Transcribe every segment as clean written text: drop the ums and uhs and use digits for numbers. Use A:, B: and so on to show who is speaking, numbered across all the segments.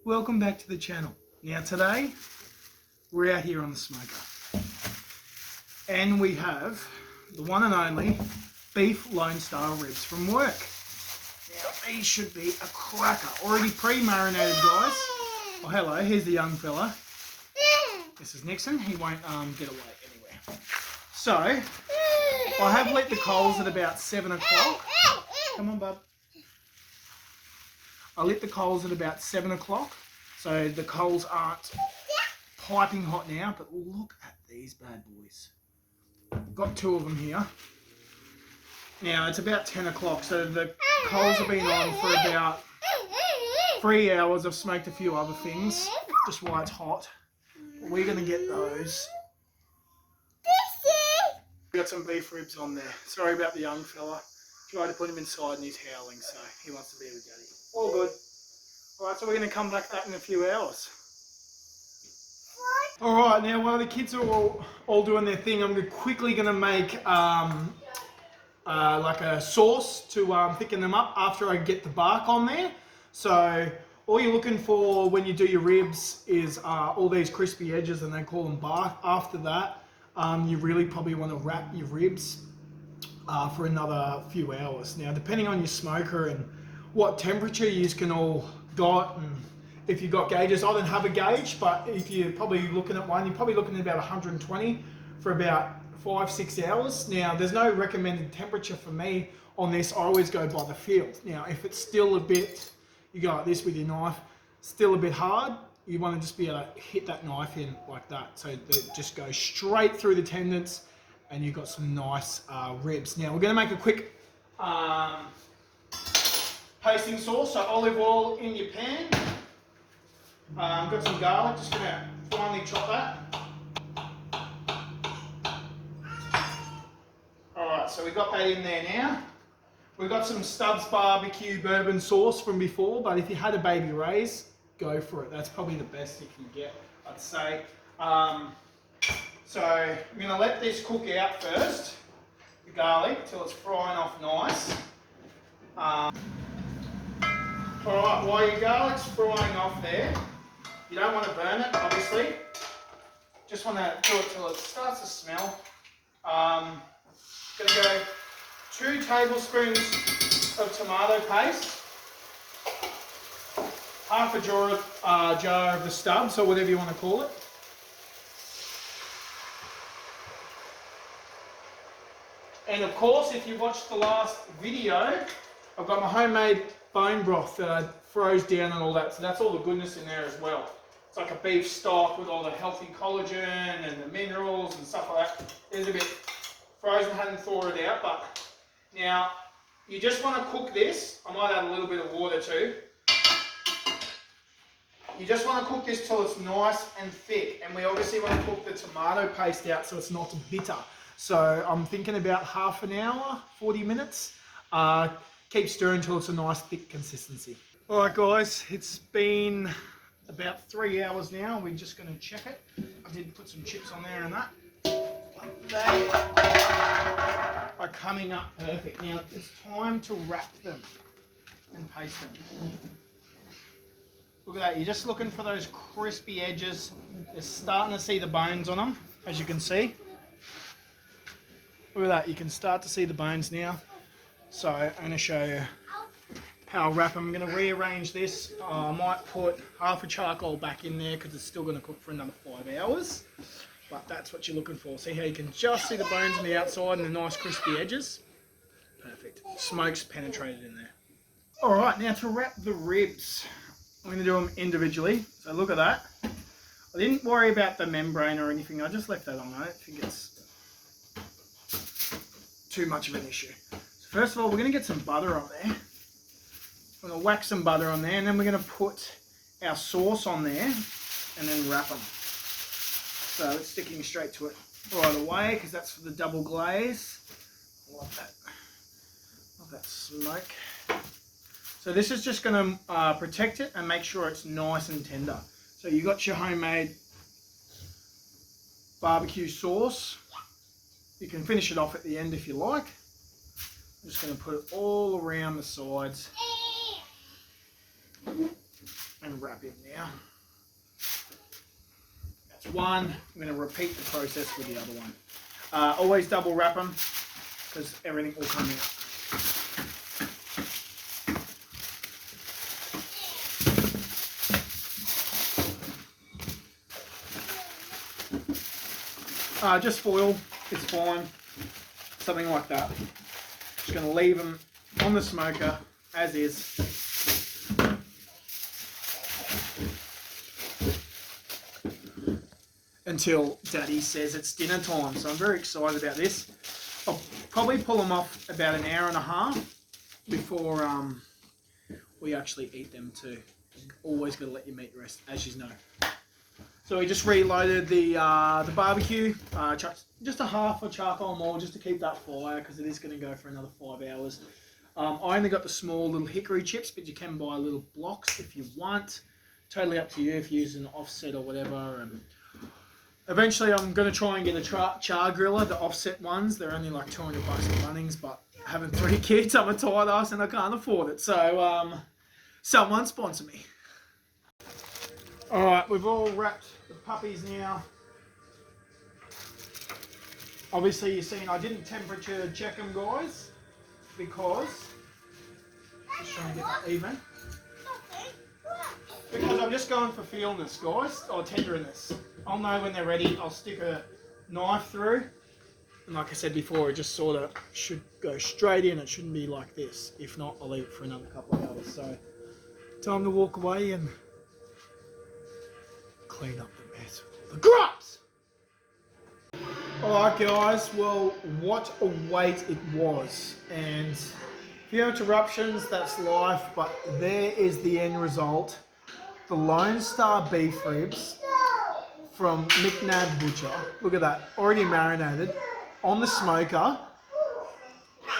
A: Welcome back to the channel. Now today, we're out here on the smoker. And we have the one and only beef Lone Star ribs from work. Now these should be a cracker. Already pre-marinated, guys. Oh hello, here's the young fella. This is Nixon, he won't get away anywhere. So, I have lit the coals at about 7 o'clock. Come on, bub. I lit the coals at about 7 o'clock, so the coals aren't piping hot now, but look at these bad boys. Got two of them here. Now it's about 10 o'clock, so the coals have been on for about 3 hours. I've smoked a few other things, just while it's hot. We're going to get those. We got some beef ribs on there. Sorry about the young fella. Tried to put him inside and he's howling, so he wants to be with Daddy. All good. Alright, so we're going to come back to that in a few hours. Alright, now while the kids are all doing their thing, I'm quickly going to make like a sauce to thicken them up after I get the bark on there. So all you're looking for when you do your ribs is all these crispy edges, and they call them bark. After that, you really probably want to wrap your ribs for another few hours. Now, depending on your smoker and what temperature you can all got, and if you've got gauges, I don't have a gauge, but if you're probably looking at one, you're probably looking at about 120 for about 5-6 hours. Now, there's no recommended temperature for me on this. I always go by the field. Now, if it's still a bit, you go like this with your knife, still a bit hard, you want to just be able to hit that knife in like that, so that it just goes straight through the tendons and you've got some nice ribs. Now we're going to make a quick pasting sauce. So olive oil in your pan. Got some garlic, just going to finely chop that. Alright, so we've got that in there now. We've got some Stubbs barbecue bourbon sauce from before, but if you had a Baby Ray's, go for it. That's probably the best you can get, I'd say. So I'm going to let this cook out first, the garlic, till it's frying off nice. Alright, while your garlic's frying off there, you don't want to burn it, obviously. Just want to do it till it starts to smell. Going to go 2 tablespoons of tomato paste, half a jar of the Stubbs, or whatever you want to call it. And of course, if you watched the last video, I've got my homemade bone broth that I froze down and all that, so that's all the goodness in there as well. It's like a beef stock with all the healthy collagen and the minerals and stuff like that. There's a bit frozen, hadn't thawed it out, but now you just want to cook this. I might add a little bit of water too. You just want to cook this till it's nice and thick, and we obviously want to cook the tomato paste out so it's not bitter. So I'm thinking about half an hour, 40 minutes. Keep stirring until it's a nice thick consistency. All right guys, it's been about 3 hours now. We're just going to check it. I did put some chips on there and that. They are coming up perfect. Now it's time to wrap them and paste them. Look at that, you're just looking for those crispy edges. You're starting to see the bones on them, as you can see. Look at that, you can start to see the bones now. So I'm going to show you how I'll wrap them. I'm going to rearrange this. I might put half a charcoal back in there because it's still going to cook for another 5 hours. But that's what you're looking for. See how you can just see the bones on the outside and the nice crispy edges? Perfect. Smoke's penetrated in there. Alright, now to wrap the ribs. I'm going to do them individually. So look at that. I didn't worry about the membrane or anything. I just left that on. I don't think it's too much of an issue. So first of all, we're going to get some butter on there. We're going to whack some butter on there, and then we're going to put our sauce on there and then wrap them. So it's sticking straight to it right away because that's for the double glaze. I love that smoke. So this is just going to protect it and make sure it's nice and tender. So you got your homemade barbecue sauce. You can finish it off at the end if you like. I'm just going to put it all around the sides. and wrap him now. That's one. I'm going to repeat the process with the other one. Always double wrap them because everything will come out. Just foil, it's fine. Something like that. Just going to leave them on the smoker as is. Until Daddy says it's dinner time. So I'm very excited about this. I'll probably pull them off about an hour and a half before we actually eat them too. Always got to let your meat rest, as you know. So we just reloaded the barbecue. Just a half a charcoal more just to keep that fire because it is going to go for another 5 hours. I only got the small little hickory chips, but you can buy little blocks if you want. Totally up to you if you use an offset or whatever. And eventually I'm going to try and get a char griller, the offset ones. They're only like $200 at Bunnings, but having 3 kids, I'm a tight ass and I can't afford it. So someone sponsor me. Alright, we've all wrapped the puppies now. Obviously you've seen I didn't temperature check them, guys, because just trying to get that even. Because I'm just going for feelness, guys, or tenderness. I'll know when they're ready. I'll stick a knife through. And like I said before, it just sort of should go straight in. It shouldn't be like this. If not, I'll leave it for another couple of hours. So, time to walk away and clean up the mess with all the grubs. Alright guys, well, what a wait it was. And if you have interruptions, that's life. But there is the end result. The Lone Star beef ribs from McNab Butcher. Look at that, already marinated on the smoker.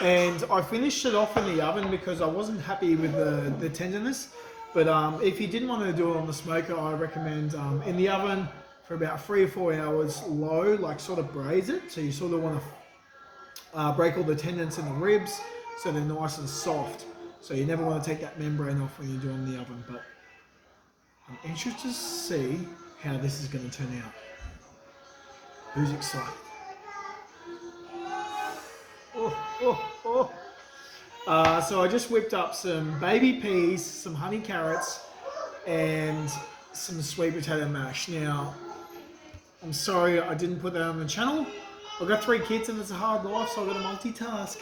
A: And I finished it off in the oven because I wasn't happy with the tenderness. But if you didn't want to do it on the smoker, I recommend in the oven for about 3 or 4 hours low, like sort of braise it. So you sort of want to break all the tendons in the ribs so they're nice and soft. So you never want to take that membrane off when you do it in the oven. But I'm interested to see how this is going to turn out. Who's excited? So I just whipped up some baby peas, some honey carrots, and some sweet potato mash. Now, I'm sorry I didn't put that on the channel. I've got 3 kids and it's a hard life, so I've got to multitask.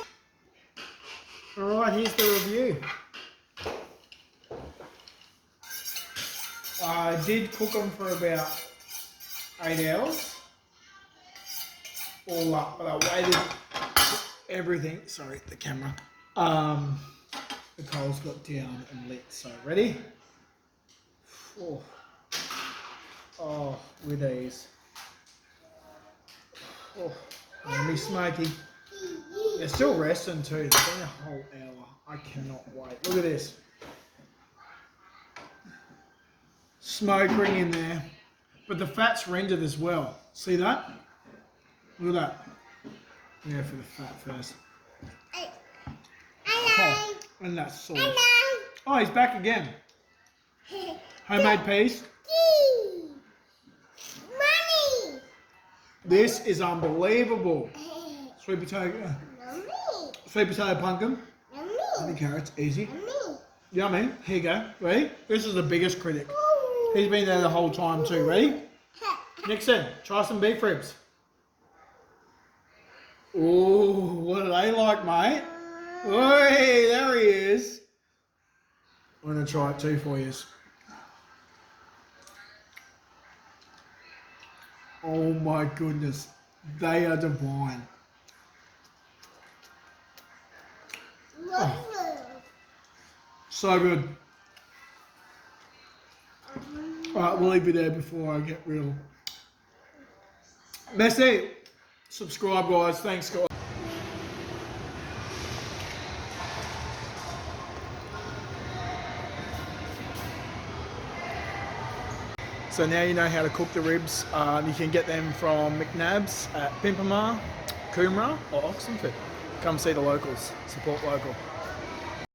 A: Alright, here's the review. I did cook them for about 8 hours, all up, but I waited everything. Sorry, the camera. The coals got down and lit. So ready? Oh, with ease. Oh, gonna be smoky. They're still resting too. It's been a whole hour. I cannot wait. Look at this. Smoke ring in there, but the fat's rendered as well. See that? Look at that. Yeah, for the fat first. Oh, and that's sauce. Oh, he's back again. Homemade peas. This is unbelievable. Sweet potato pumpkin. Honey carrots, easy. Yummy. Here you go. Ready? This is the biggest critic. He's been there the whole time too. Ready? Nixon, try some beef ribs. Ooh, what do they like, mate? Oi, there he is. I'm going to try it too for you. Oh my goodness. They are divine. Oh, so good. Alright, we'll leave it there before I get real. That's it. Subscribe, guys. Thanks, guys. So now you know how to cook the ribs. You can get them from McNab's at Pimpama, Coomera or Oxenford. Come see the locals. Support local.